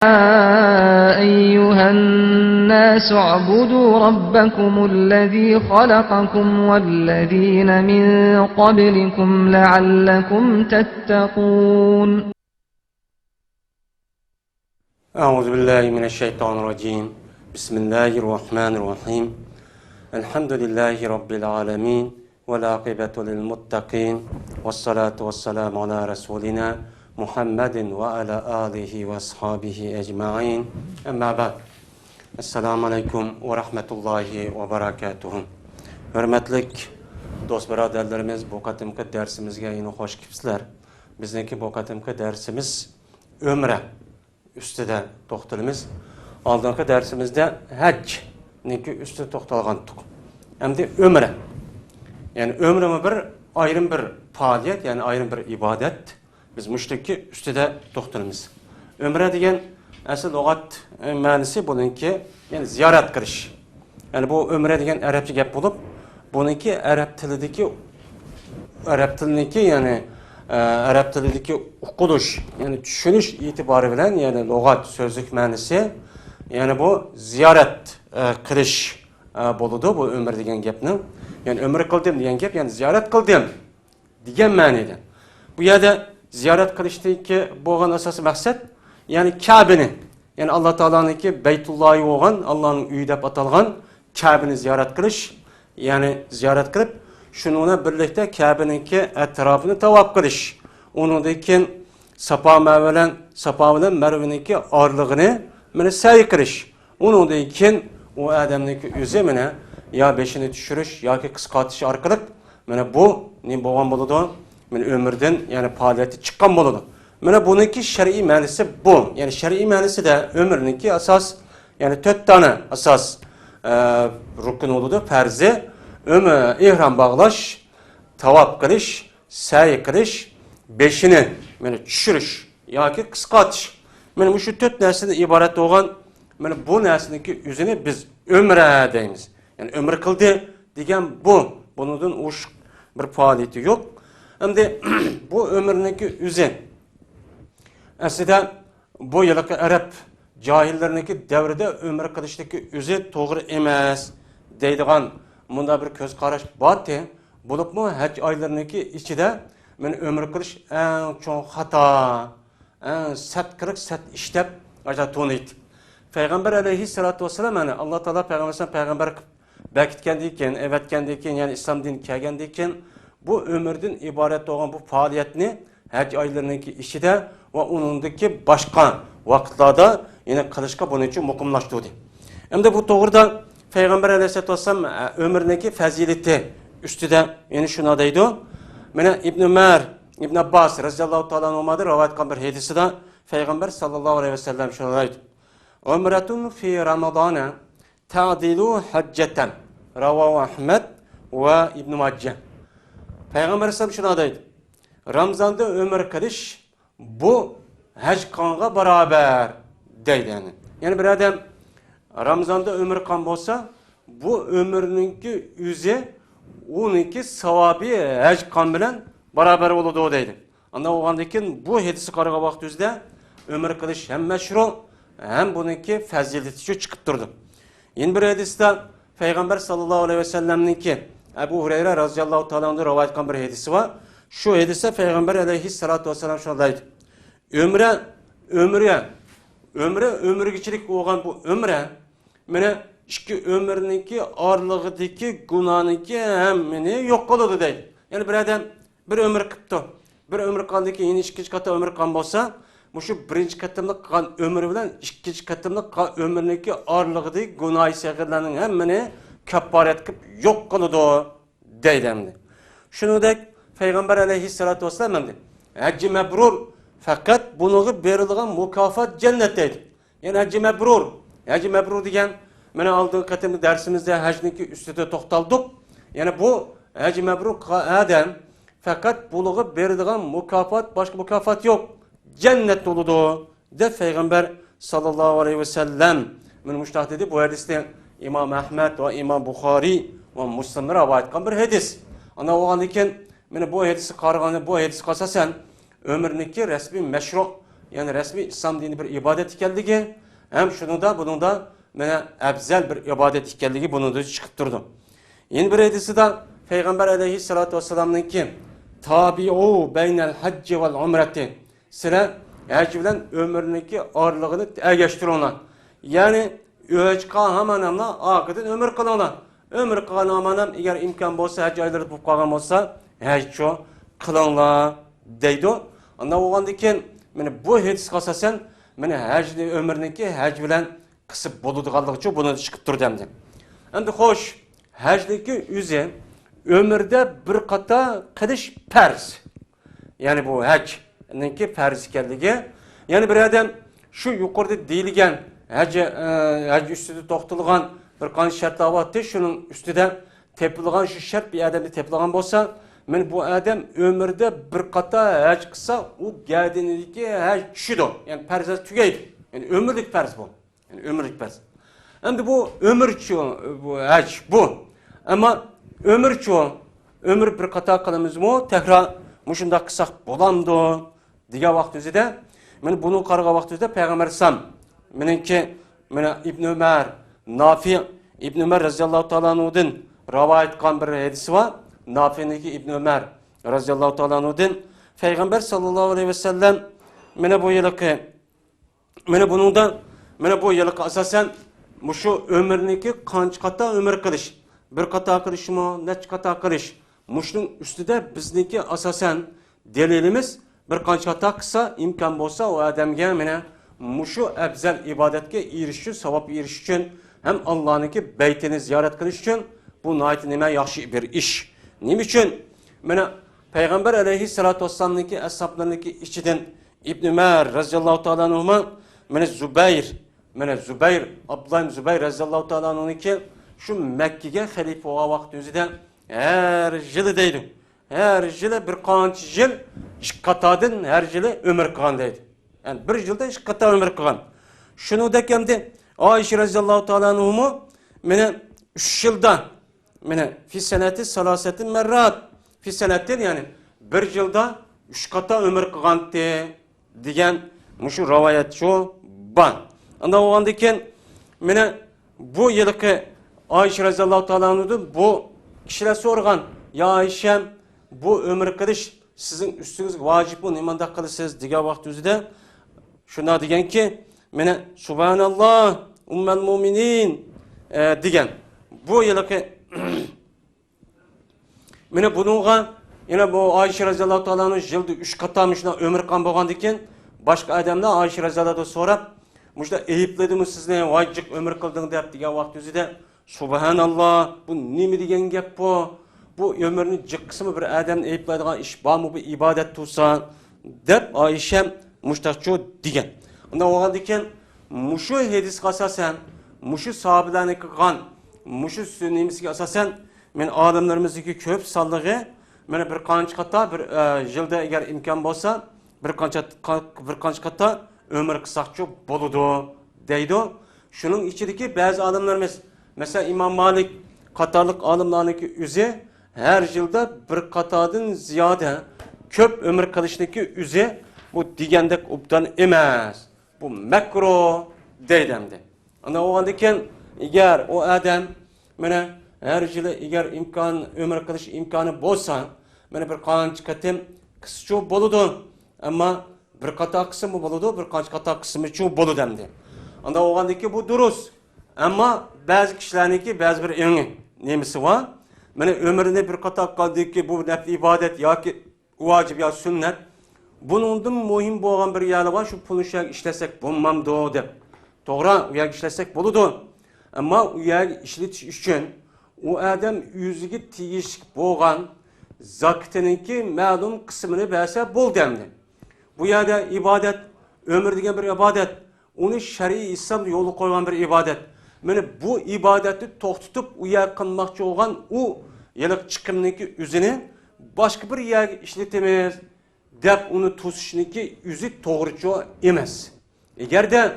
أيها الناس اعبدوا ربكم الذي خلقكم والذين من قبلكم لعلكم تتقون. أعوذ بالله من الشيطان الرجيم. بسم الله الرحمن الرحيم. الحمد لله رب العالمين والعاقبة للمتقين والصلاة والسلام على رسولنا محمد وعلى آله وأصحابه أجمعين. أما بعد. Assalamu alaikum ve rahmetullahi ve berekatuhu. Hürmetlik dost birodarlarimiz, bu qatimki dersimizga yine hoş kelibsizlar. Bizniki bu qatimki dersimiz ömre üstüde to'xtalamiz. Oldingi dersimizde hajniki üstüde to'xtalgandik. Endi ömre. Yani ömrümü bir ayrım bir faaliyet, yani ayrım bir ibadet. Biz müşteki üstüde to'xtalamiz. Ömre degan asıl lügat ma'nosi bununki yani ziyaret qilish. Yani bu ömre degan arabcha gap bo'lib, bununki arab tilidagi yani arab tilidagi o'qilish, yani tushunish e'tibori bilan yani lügat so'zlik ma'nosi yani bu ziyorat qilish bo'ladi bu ömr degan gapni. Yani ömr qildim degan gap yani ziyorat qildim degan ma'noda. Bu yerda ziyorat qilishdagi bo'lgan asosiy maqsad yani Kabe'ni, yani Allah Teala'nınki Beytullah'ı olan, Allah'ın üyü deb atalgan Kabe'ni ziyaret kılış, yani ziyaret kılıp şununla birlikte Kabe'ninki etrafını tavaf kılış. Onundaki Safa bilen Merve'ninki ağırlığını sa'i kılış. Onundaki o Adem'ninki üzemine ya beşini düşürüş ya ki kıskatış arkalık bu ne boğan buludu, ömürden yani faaliyeti çıkan buludu. Bununki şer'i manisi bu. Yani şer'i manisi de ömrününki asas, yani 4 tane asas rukun oludu. Ferzi, ihram bağlaş, tavaf kılış, sa'i kılış, beşini düşürüş, ya ki kıskatış. Bu şu 4 nesliden ibaret olan bu neslindeki yüzünü biz ömre deyimiz. Yani ömür kıldı degen bu. Bunun uç bir faaliyeti yok. Hem de bu ömründeki yüzü aslında bu yılki Arap cahillerinki devrede ömür kılıştaki yüzü doğru emas deydigan bunda bir göz qarash batı bulup mu hac aylarındaki içinde ömür kılış en çok hata, en sat iştep aca tonuydu. Peygamber aleyhissalatu vesselam yani Allah Teala peygamber bekitkendiken, evetkendiken yani İslam dini kelgendiken bu ömürden ibaret olan bu faaliyetini hac aylarındaki içinde ve onundaki başka vakitlarda yine kılışka bunun için mukumlaştırdı. Hem de bu doğrudan Peygamber Aleyhisselatü Vesselam ömründeki fazileti üstüde yani şuna deydi. İbn Ömer, İbn Abbas radıyallahu ta'ala anhumadır rivayet kılan bir hadisi de Peygamber sallallahu aleyhi ve sellem şuna deydi. Umretun fi Ramazana ta'dilu hacceten. Ravahu Ahmed ve İbn Majah. Peygamber sallallahu şuna deydi. Ramazanda ömür kılış bu hac kanga beraber deydi yani. Yani bir adam Ramazanda ömür kan olsa bu ömrününki yüzü onunki savabı hac kan bilen beraber oldu o deydi. Anda oğandaki bu hadisi qarıga vaqt yüzde ömür kılış hem meşru hem bununki fazileti çıkıp durdu. Yine bir hadiste Peygamber sallallahu aleyhi ve sellem'ninki Ebu Hureyre radıyallahu ta'ala'nın rivayet kılan bir hadisi var. Şu hadise Peygamber aleyhissalatu vesselam şuradaydı. Ömürgüçülük olan bu ömre, iki ömrününki ağırlığındaki günahınki hemmini yok oladı değil. Yani bir adam bir ömür kıptı. Bir ömür kandaki yine ikinci katı ömür kan olsa, bu şu birinci katımlık kan ömrü bilen ikinci katımlık kan ömrününki ağırlığındaki günahı sehirlerinin hemmini kefaret kıp yok oladı değil. Şunu da Peygamber aleyhissalatu vesselam dedi. Hacı mebrur fakat bunu verildiğin mukafat cennetteydi. Yani hacı mebrur. Hacı mebrur diyen bana aldığım katımda dersimizde hacniki üstüde toxtaldık. Yani bu hacı mebrur adam fakat bunu verildiğin mukafat başka mukafat yok. Cennet doludu. De Peygamber sallallahu aleyhi ve sellem müştah dedi. Bu hadiste İmam Ahmed ve İmam Bukhari ve Müslim'e rivayet kılan bir hadis. Ana o andiken bu hadisi qaraganda bu hadis qasasan ömrüniki resmi meşru yani resmi İslam dini bir ibadet ekanligi, hem bunun da mana afzal bir ibadet ekanligi bunu da chiqib turdi. Yeni bir hadisida Peygamber aleyhissalatu vesselam'nınki tabi'u beynel hacci vel umreti. Sizler hacc bilen ömrüneki ağırlığını ergeştirin. Yani öğçka hamanamla akıdın ömür kılına. Ömür kılına hamanam eğer imkan bolsa hacc ayları bu kalgan bolsa hacc o kılınla deydi. Anda oğandaki bu hadis kasasen hacc ömrüneki hacc bilen kısıp boluduğallığı bunu çıkıp dur demdi. Endi hoş hacdaki yüze ömürde bir kata kılış farz. Yani bu hacc'ninki farz ekanligi. Yani bir adam şu yukarıda deyilgen hac üstüde to'xtalgan bir qancha shartlar bor, şunun üstüde tepilgan şu şart bir adamda tepilgan bolsa, men bu adam ömürde bir kata hac qilsa, u gadiniki hac tushidi. Yani farz tugaydi. Yani ömürlük farz bu. Yani ömürlük farz. Endi bu ömürçü bu hac bu. Ama ömür bir kata kılımızmı tekrar muşunda kısak bolamdı diye vaktizde men bunu qarga vaktizde Peygamber sam menenki İbn Ömer Nafi İbn Ömer radhiyallahu ta'ala anhu'dan rivayet qilgan bir hadisi var. Nafi'niki İbn Ömer radhiyallahu ta'ala anhu'dan Peygamber sallallahu aleyhi ve sellem bu yılki asasen muşu ömürniki qancha kata ömür qilish, bir kata qilishmi, necha kata qilish. Muşun üstüde bizniki asasen delilimiz bir qancha kata qilsa imkan bo'lsa o adamga mana muşu afzal ibadetga erişish, savab erish uchun hem Allah'niki beytini ziyaret qilish uchun bu nayet nima yaxshi bir ish. Nima uchun? Mana Peygamber aleyhissalatu vesselam'niki ashablarniki ichidan İbn Ömer radhiyallahu ta'ala anhu Zübeyir, Abdullah ibn Zübeyir radhiyallahu ta'ala anhu'niki şu Mekke'ye halife olan vaqt özüde her yılı deydi. Her yılı bir qancha yıl işkatadın her yılı ömür kılgan deydi. Yani bir yılda işkata ömür kılgan. Şunu da kemdi Ayşe radhiyallahu ta'ala anhu'mu 3 yılda fi seneti salasetin merrat fi senetin yani bir yılda 3 kata ömür kılgan diyen şu rivayet şu ban. Anda o andaki bu yılki Ayşe radhiyallahu ta'ala anhu'dan bu kişiler sorgan ya Ayşem bu ömür kılış sizin üstünüz vacip bu nimanda kılısınız diye vaqt özüde şuna diyen ki subhanallah ummel muminin diyen bu yılki bununla yine bu Ayşe radhiyallahu ta'ala anhu yılda 3 katamışına ömür kan bolgan diken başka adamlar Ayşe radhiyallahu sorap muşda eyipledimi sizne vacip ömür kıldın dep diye vaqt özüde subhanallah bu nimi diyen gap bu? Bu ömrünü cıkkısımı bir adam eyiplaydigan iş var mı bu ibadet tutsa dep Ayşem muştaço diyen. Onda oğan diken muşu hadis asasen muşu sahabelerine kılgan muşu sünnimizge asasen men adamlarımızdaki köp sallığı bir qancha kata bir yılda eğer imkan bolsa bir qancha kata ömür kısakçı boludu deydi. Şunun içindeki bazı adamlarımız mesela İmam Malik katarlık alimlarınki üze her yılda bir katadın ziyade köp ömür kılışındaki üze bu digendek uptan emez. Bu mekro deydemdi. Ana o andayken eğer o adam her yılı eğer ömür kılış imkanı bolsa bir qancha katim kısçı boludu. Ama bir kata kısmı boludu, bir qancha kata kısmı çu bolu demdi. Anda o andaki bu durus. Ama bazı kişilerinki bazı bir öngü nemisi var. Ömründe bir kata kaldı ki bu nefli ibadet ya ki vacip ya sünnet. Bunun muhim boğan bir yeri var. Şu pulu şey işlesek bulmam doğu dep. Doğru uyak işlesek buludu. Ama uyak işletiş için o adam yüzüge tiyiş boğan zakitininki malum kısmını verse bul demdi. Bu yerde ibadet, ömür degen bir ibadet. Onu şer'i İslam yolu koygan bir ibadet. Bu ibadeti to'xtutup uyak kılmakçı olan o yılık çıkımdaki üzini başka bir yer işletemiz dep onu tutuşunki yüzü doğrucu emez. Eğer de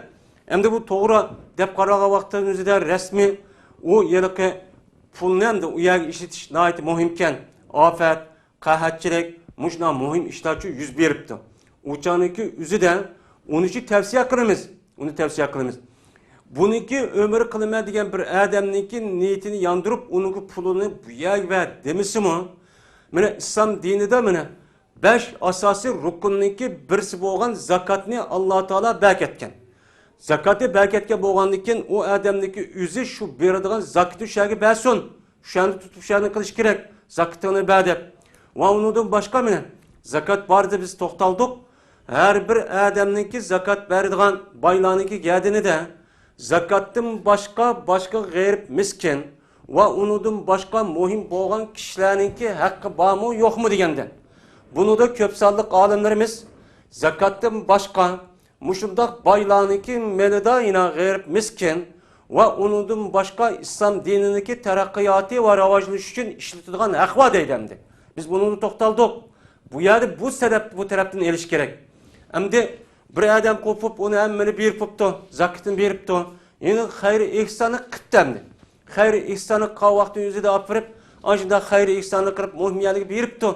hem de bu doğru dep qarağa vaqtın özüde resmi o yılık pulnen de uyak işletiş nayet muhimken afet, qahatçilik, muşna muhim işlerçi yüz beripti. Uçanınki yüzü de Onun için tavsiye kılımız. Onu tavsiye kılımız. Bununki ömür kılma degan bir adamninki niyetini yandırıp onun pulunu buya ver demisi mi? Mana İslam dinida mana 5 asosiy rukunninki birisi bo'lgan zakatni Alloh taolo berkatgan. Zakatni berkatgan bo'lgandan keyin u odamniki o'zi shu beradigan zakatni shagi bersin. Shuni tutib shuni qilish kerak. Zakatini ber deb. Va undan boshqa mana zakat borda biz to'xtaldik. Har bir odamninki zakat beradigan boylarniki gadinida zakatdan boshqa g'ayr miskin va undan boshqa muhim bo'lgan kishilarningki haqqi bormi yo'qmi deganda. Bunu da ko'p sonli olimlarimiz zakatdan boshqa mushundaq boylarniki melida yana g'ayr miskin va undan boshqa islom dininiki taraqqiyoti va rivojlanishi uchun ishlatiladigan haq bor deydi. Biz buni to'xtaldik. Bu yerda bu tarafdan elish kerak. Endi bir odam qo'pib uni hammani berib qo'yibdi, zakatini beribdi. Endi xayri ihsonni qildi. Xayri ihsonni qavvaqni yuzida olib berib, ana xayri ihsonni qilib muhimiyatga beribdi.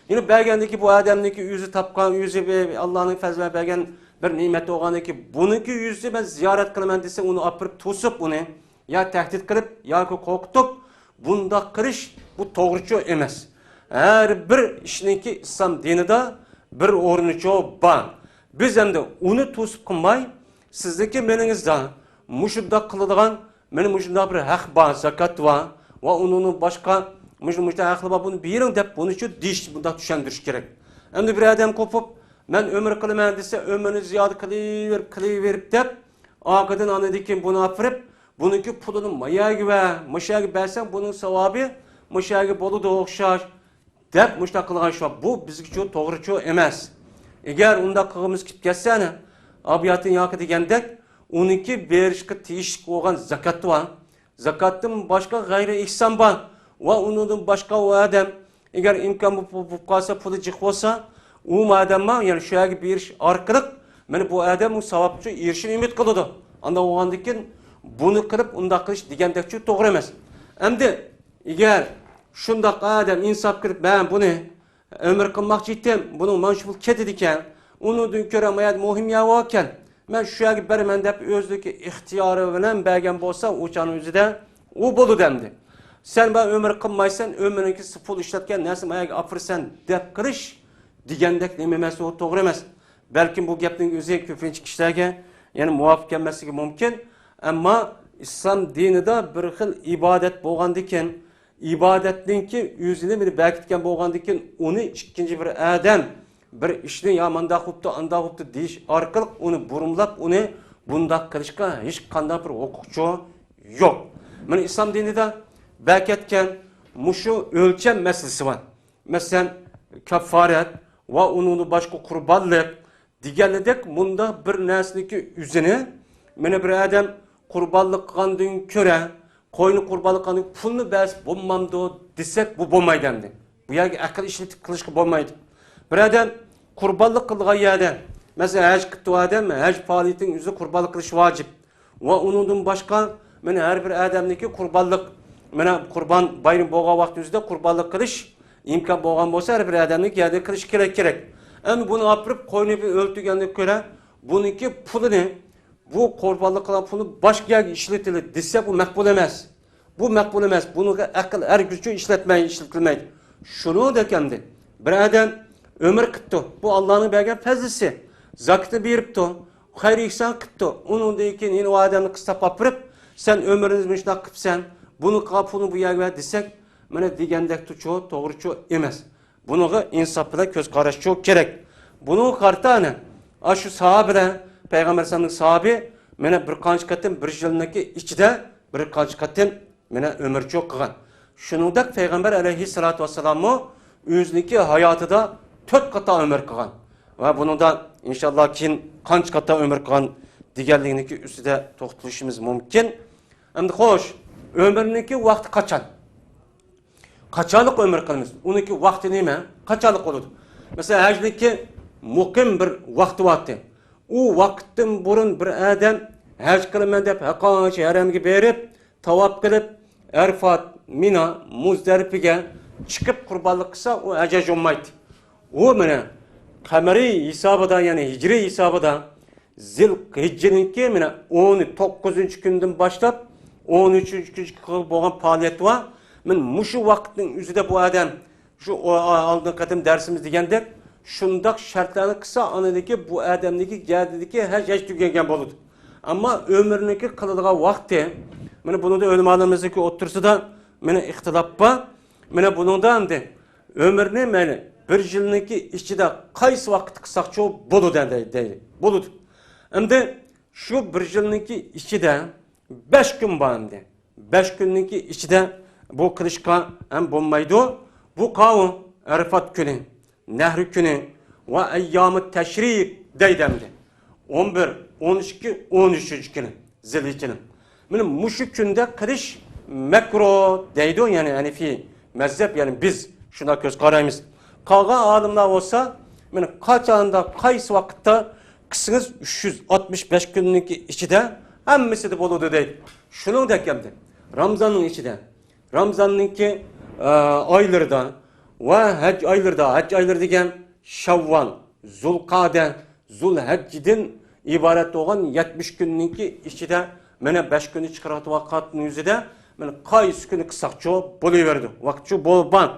Yine belgendeki bu adamdaki yüzü tapkan, yüzü Allah'ın fazla belgen bir nimet olganı ki bununki yüzü ben ziyaret kılman dese onu apırıp tusup onu ya tehdit kılıp ya korkutup bunda kırış bu doğrucu emez. Her bir işinki İslam dinide bir ornucu var. Biz hem de onu tusup kılmay sizdeki meninizde muşudda kılıdığan benim muşudda bir hak var, zakat var ve onun başka Müşte aklıma bunu birin dep bunu şu diş bunda düşündürüş gerek. Hem de bir adam kopup ben ömür kılımı dese ömrünü ziyade kılıverip dep akıdın anedikin bunu afırıp bununki pulunu maya gibi mışa gibi versen bunun sevabı mışa gibi bolu da okşar dep müşte kılgan şu bu bizki çok doğru çok emez. Eğer onda kılımız kip geçsene abiyatın yakı degendek onunki berişki tiyişik olan zakat var. Zakatın başka gayri ihsan var. Ve onun başka o adam eğer imkan bu kalsa pulu çık olsa o adamma yani şöyle bir iş arkalık ben bu adamın sevapçı irşin ümit kılıdı. Anda o andakin bunu kırıp onda kılış digendekçi doğru emez. Hem de eğer şundak adam insaf kırıp ben bunu ömür kılmak ciddim bunu manşbul kedi diken onu dün köremayat muhim ya varken ben şöyle bir ben de özlük ihtiyarı veren belgen bolsa uçanın yüzüde o bolu demdi. Sen bana ömür kılmaysan, ömrünki pul işletken nasıl ayağa apırsan dep kırış digendek dememesi o doğru emez. Belki bu gapning o'zi ko'pincha kishilarga yani muvofiq kelmasligi mumkin, ammo İslam dinida bir xil ibodat bo'lgandan ibodatninki o'zini bir berkitgan bo'lgandan uni ikkinchi bir odam bir ishni ya manda qilibdi, anda qilibdi deyish orqali uni burumlab uni bundaq qilishga hech qanday bir huquqchi yo'q. Mana İslam dinida berkitgan mushu o'lcham masalasi bor. Masalan, kaffarat va uning boshqa qurbonlik deganidek bunda bir narsaniki o'zini mana bir odam qurbonlik qilgandan ko'ra qo'yni qurbonlik qilgan pulni bas bo'lmamdi desak bu bo'lmaydi endi. Bu yerga aql ishlatib qilishga bo'lmaydi. Bir odam qurbonlik qilgan yerda masalan haj qildi odam haj faoliyatining o'zi qurbonlik qilish vojib va undan boshqa mana har bir odamniki qurbonlik mana qurbon bayram bo'lgan vaqtingizda qurbonlik qilish imkon bo'lgan bo'lsa har bir odamniki yerda qilish kerak. Endi buni olib qo'yni o'ltirgandan ko'ra buniki pulini bu qurbonlik qilgan pulni boshqa yerga ishlatiladi desa bu maqbul emas. Bu maqbul emas. Buniga aql ergüchü ishlatilmaydi. Shuni dekandi. Bir odam ömür qildi. Bu Allohning bergan fazlisi. Zakatni beribdi. Xayr ihson qildi. Undan keyin yeni odamni qistab olib sen ömrünüzni shunday qilibsan. Buni qapuni bu yerga desak, mana degandek tucho to'g'richu emas. Buniga insof bilan ko'z qarash kerak. Buni qartani shu sahobalar Peygamber sallallahu sahabi mana bir qancha qatim bir yilniki ichida bir qancha qatim mana ömür çok qilgan. Shuningdek Peygamber alayhissalatu vassalam o'ziniki hayotida 4 qata ömür qilgan. Va buningda inshaalloh keyin qancha qata ömür qilgan deganliginiki ustida to'xtalishimiz mumkin. Endi xo'sh, ömrniki vaqti qachon? Qachonlik ömür qilamiz? Uniki vaqti nima? Qachonlik bo'ladi? Masalan, hajniki muqim bir vaqti vaqti. U vaqtdan burun bir odam haj qilaman deb haqonchi haramga berib, tavob qilib, Arfat, Mina, Muzdalifaga chiqib qurbonlik qilsa, u hajaj olmaydi. U mana qamariy hisobida, ya'ni hijriy hisobida Zilhicceninki mine 19. günden başlap 13. yıl boğan faaliyet var. Men muşu vaktin üzüde bu adam şu aldığın kadın dersimiz degende şundak şartlarını kısa anadaki bu adamdaki geldiki her şey tükengen boludu. Ama ömrüneki kılıdığı vakti mene bunu da ölüm alemimizdeki otursa da mene ihtilaf var. Mene bunun da andi ömrüne mene bir yılniki içinde kaysı vakit kısak çoğu boludu deydi. Boludu. Hem de şu bir yılniki içinde 5 gün bandı. 5 günlük içinde bu kılışka hem bulmaydı. Bu kavun Arifat günü, Nehri günü ve eyyam-ı teşrik deydemdi. 11, 12, 13. günü Zilhicce'nin. Benim muşuk günde kılış mekro deydi yani Hanefi mezhep yani biz şuna göz karayımız. Kağa alımlar olsa benim kaç anda kaysı vakitte kısınız 365 günlük içinde hemmisi de boludu değil. Şunun da geldi. Ramazan'ın içinde. Ramazan'ınki aylarda ve hac aylarda. Hac ayları degen Şavval, Zulkade, Zulhecce'den ibaret olan 70 günlükki içinde mene 5 günü çıkaratı vakatın yüzüde mene kayıs günü kısakçı boluverdi. Vakçı bolban.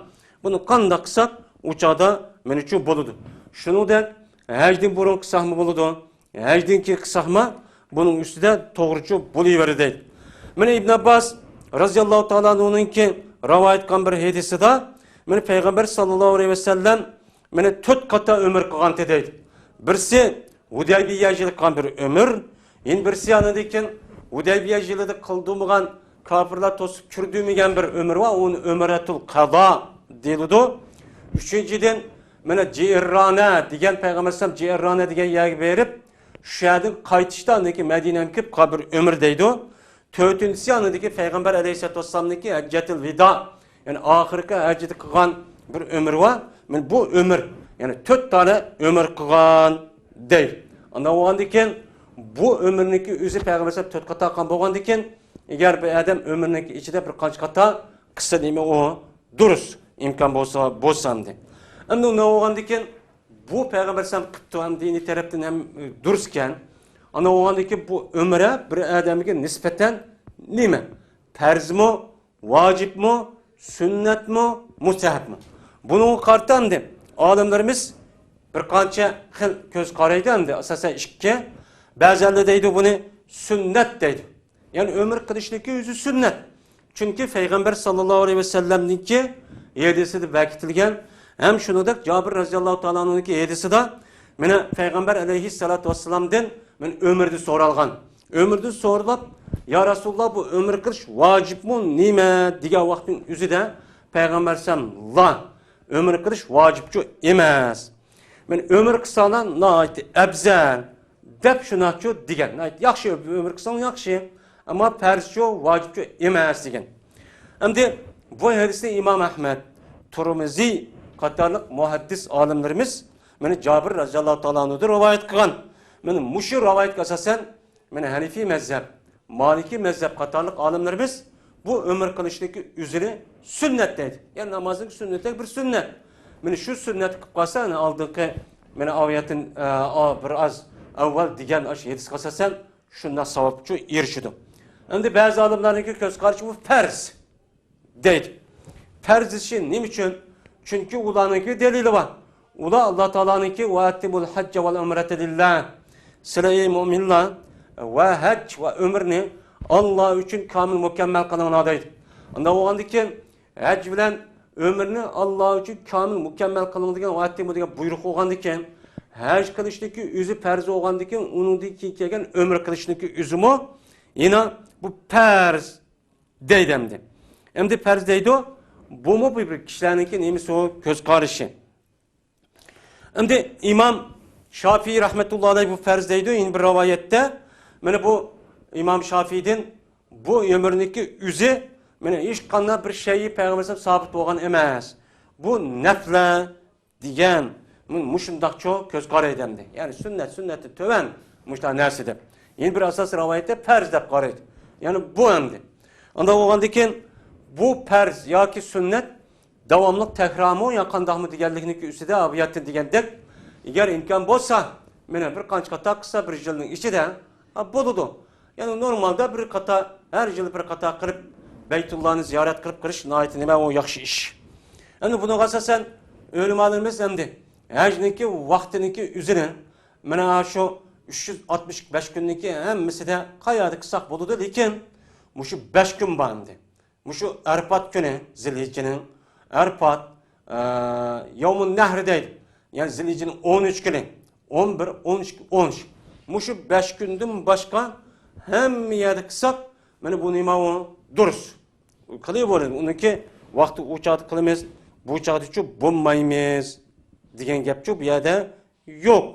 Bunu kanda kısak uçağda mene çu boludu. Şunu da hacdin burun kısak mı boludu? Hacdinki kısak mı? Bunun üstüde doğrucu buluverdi değil. Mene İbn Abbas radıyallahu ta'ala onunki rivayet kan bir hadisi da mene Peygamber sallallahu aleyhi ve sellem mene 4 kata ömür kılgan deydi. Birisi Hudaybiyecilik kan bir ömür, yin birisi yanındayken Hudaybiyecilikte kıldığımıgan kafirler tosup kürdüğümügen bir ömür var. Onun ömüretul kada deyildi. Üçüncüden mene Ci'irrane diyen Peygamber sallam Ci'irrane diyen yer verip şəhədin qaytışdandaki Medine'nin kip kabir ömür deydi. Tötüncüsü yanındaki Peygamber aleyhisselatü vesselam'daki Həccetil Vida yani ahirki həcceti kılgan bir ömür var. Yani bu ömür yani 4 tane ömür kılgan değil. Ondan oğandayken bu ömürneki üzü Peygamber sallam 4 kata kan boğandayken eğer bir adam ömürneki içinde bir kaç kata kısa değil mi o duruz imkan bolsam de. Ama ne oğandayken bu Peygamber sallam kıptı hem dini taraftan hem dururken ana o andaki bu ömre bir adamıge nispeten nime? Terz mi, vacip mi, sünnet mi, mustahab mı? Bunu kartan de adamlarımız bir kança göz karaydan de asasen işke bazıları deydi bunu sünnet deydi. Yani ömür kılıştaki yüzü sünnet. Çünkü Peygamber sallallahu aleyhi ve sellem'ninki yedisi de vakitilgen hem şunu da Cabir radıyallahu ta'ala'nınki yedisi de mene Peygamber aleyhissalatu vesselam'dan men ömürde soralgan. Ömürde sorulap ya Resulullah bu ömür kılış vacip mi nime diye vaktin üzüde Peygamber sallam ömür kılış vacipçi emas. Men ömür kısalan naiti ebzel dep şunaqçı digen. Naiti yaxşı ömür kısalan yaxşı ama perzçi vacipçi emas digen. Şimdi bu hadiste İmam Ahmed, Tirmizi katarlık muhaddis alimlerimiz meni Cabir radıyallahu ta'ala anhu'dur rivayet kılgan. Meni muşu rivayet asasen meni Hanefi mezhep, Maliki mezhep katarlık alimlerimiz bu ömür kılıştaki üzeri sünnet deydi. Yani namazın sünneti bir sünnet. Meni şu sünnet kılsa yani aldığın meni aviyetin biraz evvel digen aş yedis kasasen şunda savapçı irşidim. Şimdi bazı alimlerin göz karşı bu ferz deydi. Ferz için ne için? Çünkü ulanınki delili var. Ula Allah Teala'nınki ve ettimul hacce vel umrete lillah. Sıla-i müminler ve hac ve ömrünü Allah için kamil mükemmel kılmana deydi. Onda o andaki hac bilen ömrünü Allah için kamil mükemmel kılmana ve ettimu diye buyruk olgandaki hac kılıştaki üzü perzi olgandaki onundaki kegen ömür kılıştaki üzümü yine bu perz deydemdi. Hem de perz deydi o. Bu mu bir kişilerinki neymiş o göz karışı. Şimdi İmam Şafii rahmetullahi aleyh bu ferzdeydi yine bir rivayette. Yani bu İmam Şafii'den bu ömründeki üzü yani hiç kanına bir şeyi Peygamber'e sabit olan emez. Bu nefle diyen muşundak çok göz karı edemdi. Yani sünneti töven muşlar nerside. Yine bir asas rivayette perz de karıydı. Yani bu emdi. Onda o andaki bu perz ya ki sünnet devamlı tekramı yakandahmı digenlikini üstüde abiyatin digendek eğer imkan bolsa Mene bir qancha qata qısa bir yılning içinde boludu. Yani normalde bir qata her yıl bir qata qilib Beytullah'ını ziyaret qilib qilish nihoyatda nima o yaxshi ish. Endi buni asosan o'lim olamiz endi. Hajniki vaqtiniki üzerine mana shu 365 kunniki hammasida qayerda qilsak bo'ladi, lekin mushu 5 kun bor endi. Mushu Arfat kuni Zilhijjaning Arfat Yawmun Nahr deydi. Yani Zilhijjaning 13 kuni 11, 12, 13. Mushu 5 kundan boshqa hamma yerda qilsak mana bu nima o durus. Qilib bo'ladi. Uniki vaqti o'chadi qilamiz. Bu chaqda chu bo'lmaymiz degan gapchu bu yerda yo'q.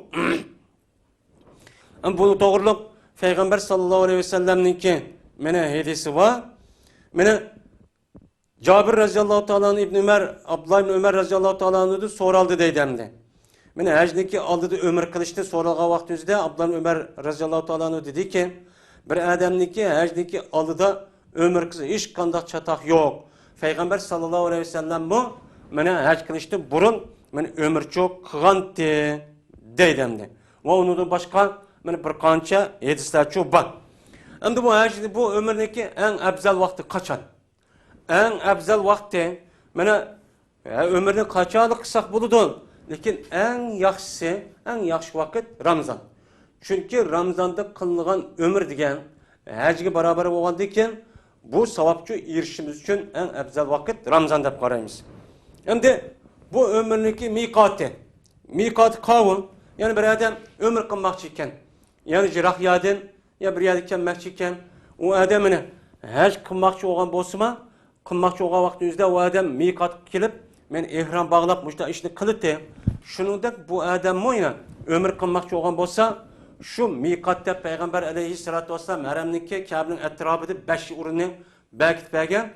Bu to'g'riliq Payg'ambar sallallohu alayhi vasallamningki mana hadisi var. Mana Cabir radhiyallohu ta'ala İbn Ömer, Abdullah ibn Ömer radhiyallohu ta'ala so'raldi deydimdi. Mana hajniki oldida umr qilishdi so'ralgan vaqtimizda Abdullah ibn Ömer radhiyallohu ta'ala dediki, bir odamniki hajniki oldida umr qilsa hech qanday chatoq yo'q. Payg'ambar sallallohu alayhi vasallam bu mana haj qilishdi burun men umr cho'q qilgandi deydimdi. Va undan boshqa mana bir qancha hadislar cho'q bor. Endi bu hajni bu umrniki eng afzal vaqti qachon? Eng afzal vaqti mana ömrni qachonlik qilsak bo'ladi. Lekin eng yaxshi vaqt Ramazon. Chunki Ramazonda qilingan umr degan hajga barobar bo'lgandan keyin bu savobga erishishimiz uchun eng afzal vaqt Ramazon deb qaraymiz. Endi bu ömrniki miqoti. Miqoti qavun, yani bir odam umr qilmoqchi ekan, yani jiroq yerdan ya bir yerga kelmoqchi ekan, u odamni haj qilmoqchi bo'lgan bo'lsa-ma, qilmoqchi bo'lgan vaqtingizda u odam miqot kelib, men ihrom bog'lab mushta ishni qildi. Shuningdek bu odam mo'yna umr qilmoqchi bo'lgan bo'lsa, shu miqotda payg'ambar alayhissalatu vassalam haramniki Ka'baning atrofida 5 o'rinni bekitib bergan.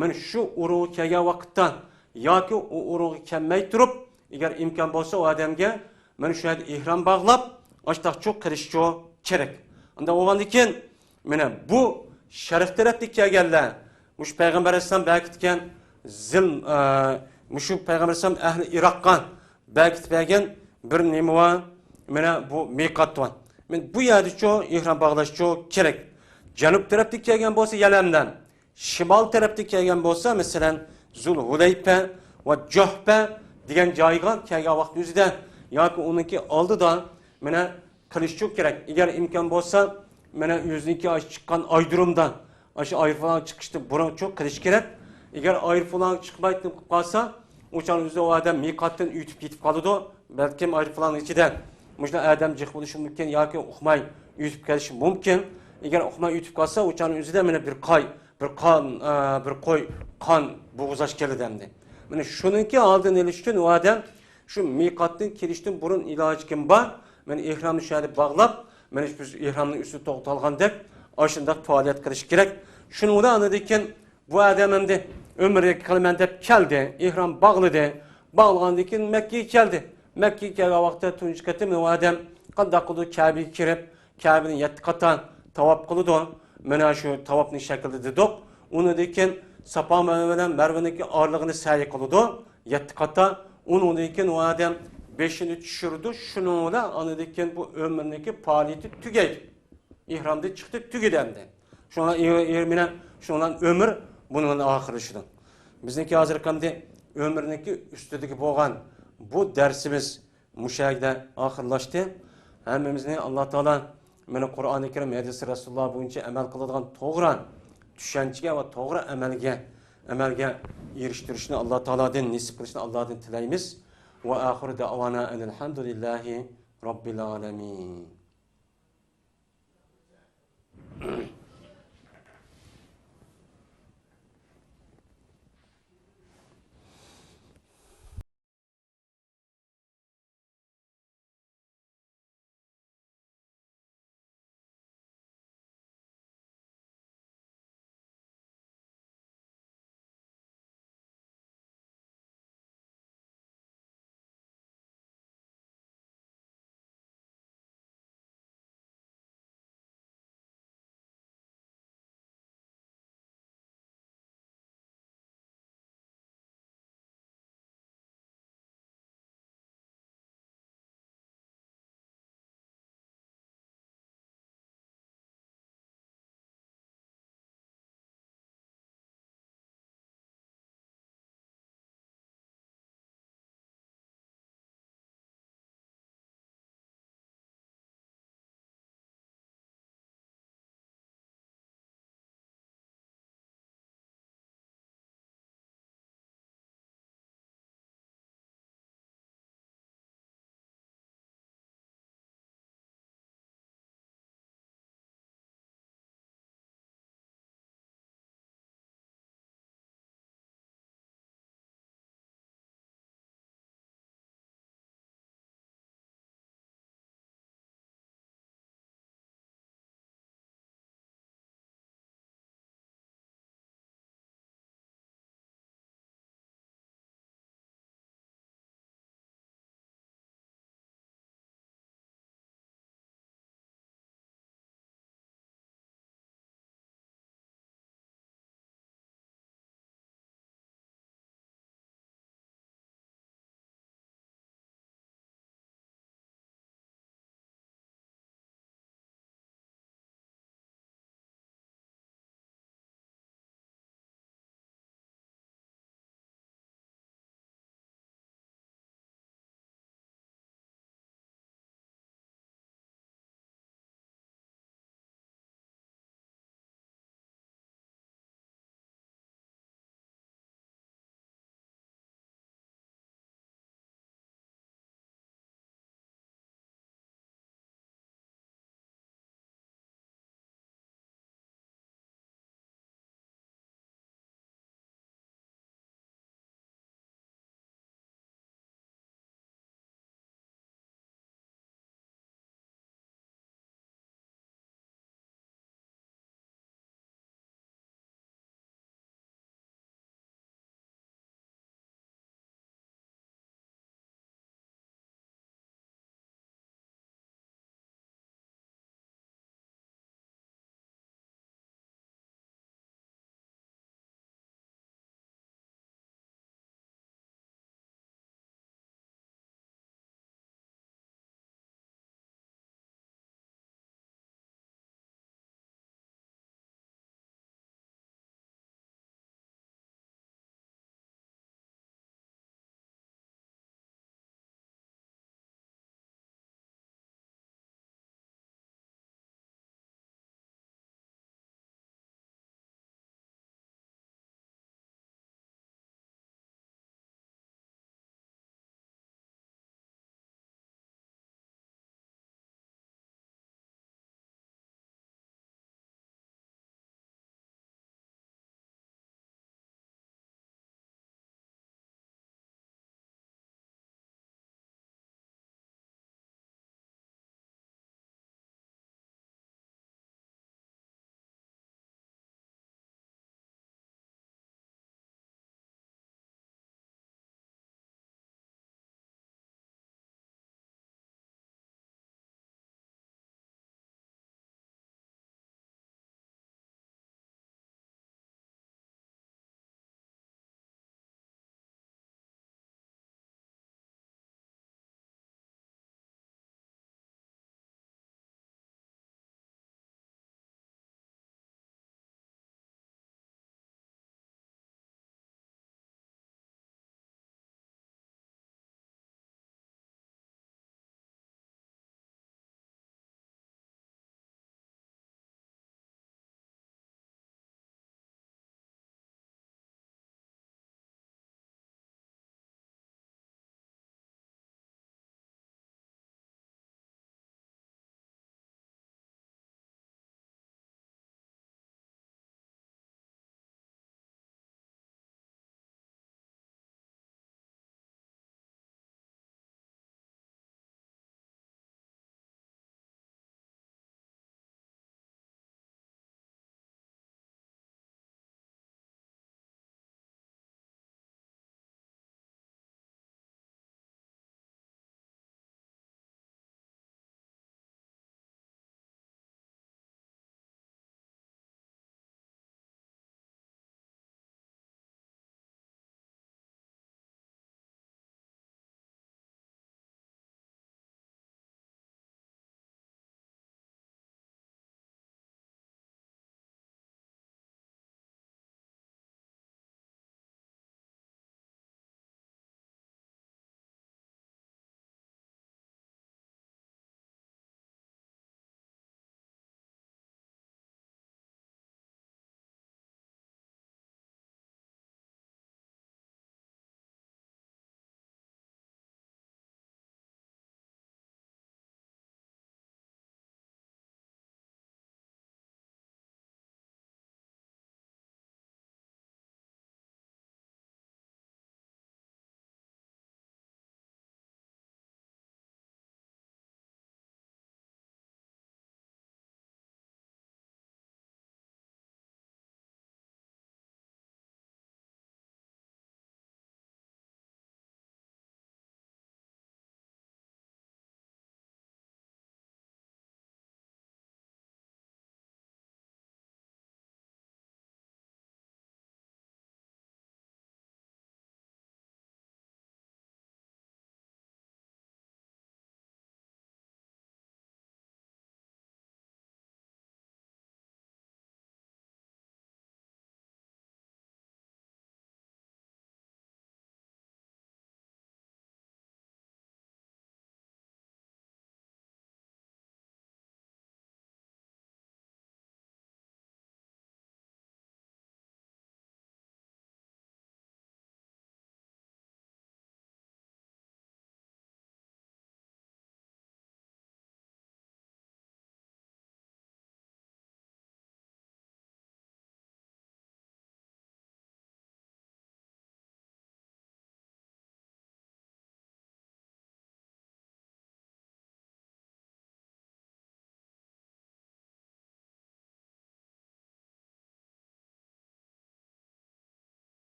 Men shu o'ringa kelgan vaqtdan yoki u o'ringa kelmay turib, agar imkon bo'lsa u odamga men shu yerda ihrom bog'lab, oshtoqchoq qilish kerak. Unda bo'lgandan keyin mana bu sharaf tarafga kelganlar mush payg'ambar alayhisalom bekitgan zil mushu payg'ambar alayhisalom ahli Iroqqa bekitib bergan bir nima var. Mana bu miqot var. Men bu yerda ihrom bog'lash kerak. Janub tarafga kelgan bo'lsa Yalamdan, shimol tarafga kelgan bo'lsa masalan Zulhulayfa va Juhfa degan joyga kelgan vaqtingizda yoki uniki oldida mana qilish kerak. Agar imkon bo'lsa mana o'ziniki chiqqan oydirumdan aşı ayır falan çıkıştı burun çok kılıç gerek. Eğer ayır falan çıkmayıp kalsa uçan yüzde o adam miqattan ütüp gitip kaldı. Belki ayır falan içiden müşte adam cıkbılışı mümkün ya ki okumay ütüp gelişi mümkün. Eğer okumay ütüp kalsa uçan yüzde mene bir kan boğuzaş geldi demdi. Mene şununki aldığın ilişkin o adam şu miqattan kiriştin burun ilacı kim var? Men ihramını şöyle bağlap, men biz ihramının üstü to'xtalgan deb aşındak faaliyet qilish kerak. Şunu da anladıkken bu adam endi ömrga qilaman deb keldi, ihram bağladı. Bağlagandan keyin Mekke'ye keldi. Mekke'ye kelgan vaqtda tunji qatim o adam qanday qildi Ka'baga kirib, Ka'bani 7 qatan tavob qildi. Mana shu tavobning shaklida dedik. Undan keyin Safa bilan Marvaniki orlig'ini sa'i qildi. 7 qata. Undan keyin o adam 5'ini tushirdi. Shuningla anladık keyin bu ömrniki faaliyeti tugaydi. İhramda çıktı tügedemdi. Şundan ömür bunun ahirişidir. Bizdeki hazır kamda ömrüneki üstüdeki boğan bu dersimiz müşahide ahirlaştı. Hemimizin Allah Teala meni Kur'an-ı Kerim hadisi Resulullah boyunca emel kılıdığın toğran düşünceye ve toğra emelge eriştirişini Allah Teala'dan nisip kılışını Allah'tan tileyimiz. Ve ahir davana elhamdülillahi Rabbil alemin.